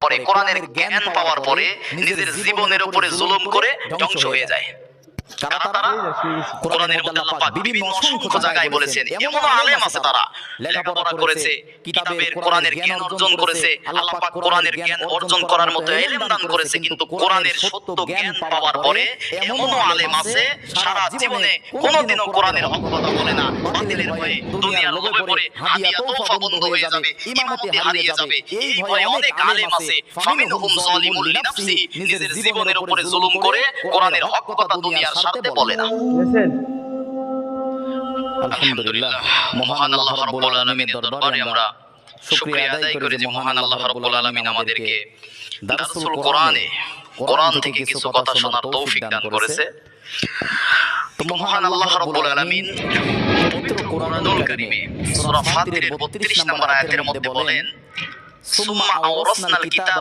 পরে কোরআনের জ্ঞান পাওয়ার পরে নিজের জীবনের উপরে জুলুম করে ধ্বংস হয়ে যায়। কারা তারা? কোরআনের মধ্যে আল্লাহ পাক বিভিন্ন অসংখ্য জায়গায় বলেছেন, এমন আলেম আছে তারা লেখাপড়া করেছে, কিতাবের কোরআনের জ্ঞান অর্জন করেছে, আল্লাহ পাক কোরআনের জ্ঞান অর্জন করার মতো ইলম দান করেছে, কিন্তু কোরআনের সত্য জ্ঞান পাওয়ার পরে এমন আলেম আছে সারা জীবনে কোনোদিনও কোরআনের হক কথা বলে না, বাতিলের ভয়ে দুনিয়ার লোভে পড়ে হাদিয়া তোফা বন্ধ হয়ে যাবে, ইমামতি হারিয়ে যাবে, এই ভয়ে অনেক আলেম আছে ফামিনহুম যালিমুল লিনাফসি, নিজের জীবনের উপরে জুলুম করে কোরআনের হক কথা দুনিয়ার স্বার্থে বলে না। আলহামদুলিল্লাহ, মহান আল্লাহ রাব্বুল আলামিনের দরবারে আমরা শুকরিয়া আদায় করি যে মহান আল্লাহ রাব্বুল আলামিন আমাদেরকে দারসুল কোরআন থেকে কিছু কথা শোনার তৌফিক দান করেছে। তো মহান আল্লাহ রাব্বুল আলামিন পবিত্র কোরআনুল কারীমে সূরা ফাতিরের 32 নম্বর আয়াতের মধ্যে বলেন, সুম্মা আওরাসনাল কিতাব